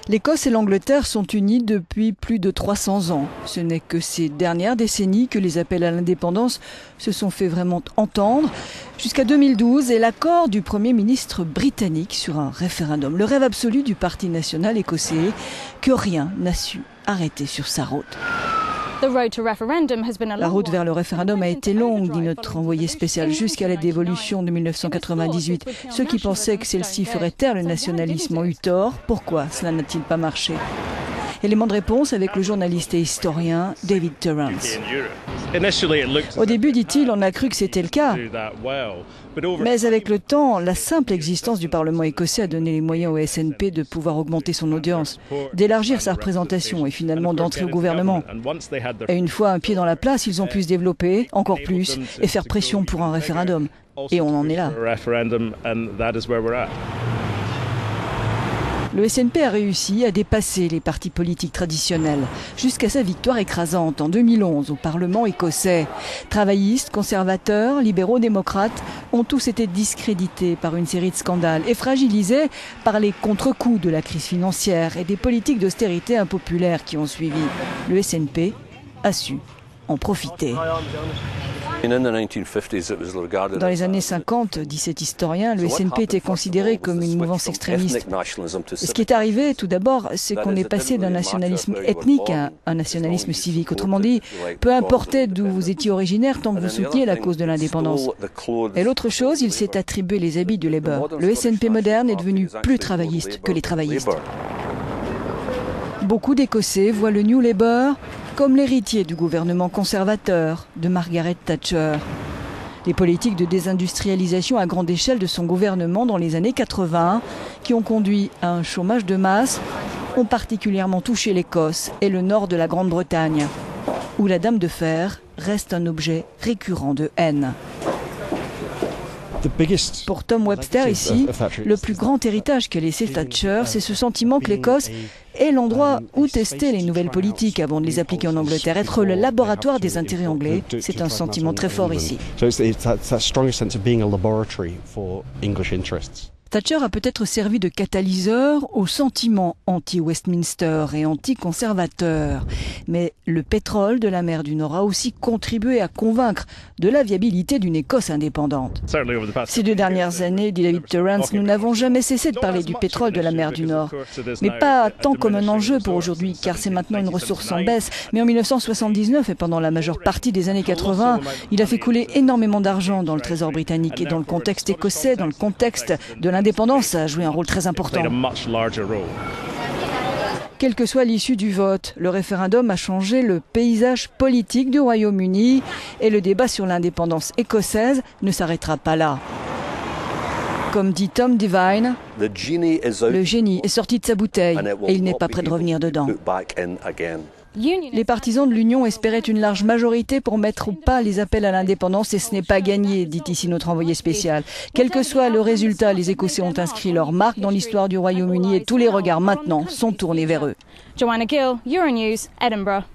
L'Écosse et l'Angleterre sont unies depuis plus de 300 ans. Ce n'est que ces dernières décennies que les appels à l'indépendance se sont fait vraiment entendre, jusqu'à 2012 et l'accord du Premier ministre britannique sur un référendum, le rêve absolu du Parti national écossais, que rien n'a su arrêter sur sa route. La route vers le référendum a été longue, dit notre envoyé spécial, jusqu'à la dévolution de 1998. Ceux qui pensaient que celle-ci ferait taire le nationalisme ont eu tort. Pourquoi cela n'a-t-il pas marché? Élément de réponse avec le journaliste et historien David Torrance. Au début, dit-il, on a cru que c'était le cas. Mais avec le temps, la simple existence du Parlement écossais a donné les moyens au SNP de pouvoir augmenter son audience, d'élargir sa représentation et finalement d'entrer au gouvernement. Et une fois un pied dans la place, ils ont pu se développer encore plus et faire pression pour un référendum. Et on en est là. Le SNP a réussi à dépasser les partis politiques traditionnels, jusqu'à sa victoire écrasante en 2011 au Parlement écossais. Travaillistes, conservateurs, libéraux, démocrates ont tous été discrédités par une série de scandales et fragilisés par les contre-coups de la crise financière et des politiques d'austérité impopulaires qui ont suivi. Le SNP a su en profiter. Dans les années 50, dit cet historien, le SNP était considéré comme une mouvance extrémiste. Ce qui est arrivé, tout d'abord, c'est qu'on est passé d'un nationalisme ethnique à un nationalisme civique. Autrement dit, peu importait d'où vous étiez originaire tant que vous souteniez la cause de l'indépendance. Et l'autre chose, il s'est attribué les habits du Labour. Le SNP moderne est devenu plus travailliste que les travaillistes. Beaucoup d'Écossais voient le New Labour comme l'héritier du gouvernement conservateur de Margaret Thatcher. Les politiques de désindustrialisation à grande échelle de son gouvernement dans les années 80, qui ont conduit à un chômage de masse, ont particulièrement touché l'Écosse et le nord de la Grande-Bretagne, où la Dame de Fer reste un objet récurrent de haine. Pour Tom Webster ici, le plus grand héritage qu'a laissé Thatcher, c'est ce sentiment que l'Écosse est l'endroit où tester les nouvelles politiques avant de les appliquer en Angleterre. Être le laboratoire des intérêts anglais, c'est un sentiment très fort ici. Thatcher a peut-être servi de catalyseur au sentiment anti-Westminster et anti-conservateur. Mais le pétrole de la mer du Nord a aussi contribué à convaincre de la viabilité d'une Écosse indépendante. Ces 2 dernières années, dit David Torrance, nous n'avons jamais cessé de parler du pétrole de la mer du Nord. Mais pas tant comme un enjeu pour aujourd'hui, car c'est maintenant une ressource en baisse. Mais en 1979 et pendant la majeure partie des années 80, il a fait couler énormément d'argent dans le trésor britannique. Et dans le contexte écossais, dans le contexte de l'indépendance, a joué un rôle très important. Quelle que soit l'issue du vote, le référendum a changé le paysage politique du Royaume-Uni et le débat sur l'indépendance écossaise ne s'arrêtera pas là. Comme dit Tom Devine, le génie est sorti de sa bouteille et il n'est pas prêt de revenir dedans. Les partisans de l'Union espéraient une large majorité pour mettre au pas les appels à l'indépendance et ce n'est pas gagné, dit ici notre envoyé spécial. Quel que soit le résultat, les Écossais ont inscrit leur marque dans l'histoire du Royaume-Uni et tous les regards maintenant sont tournés vers eux. Joanna Gill, Euronews, Edinburgh.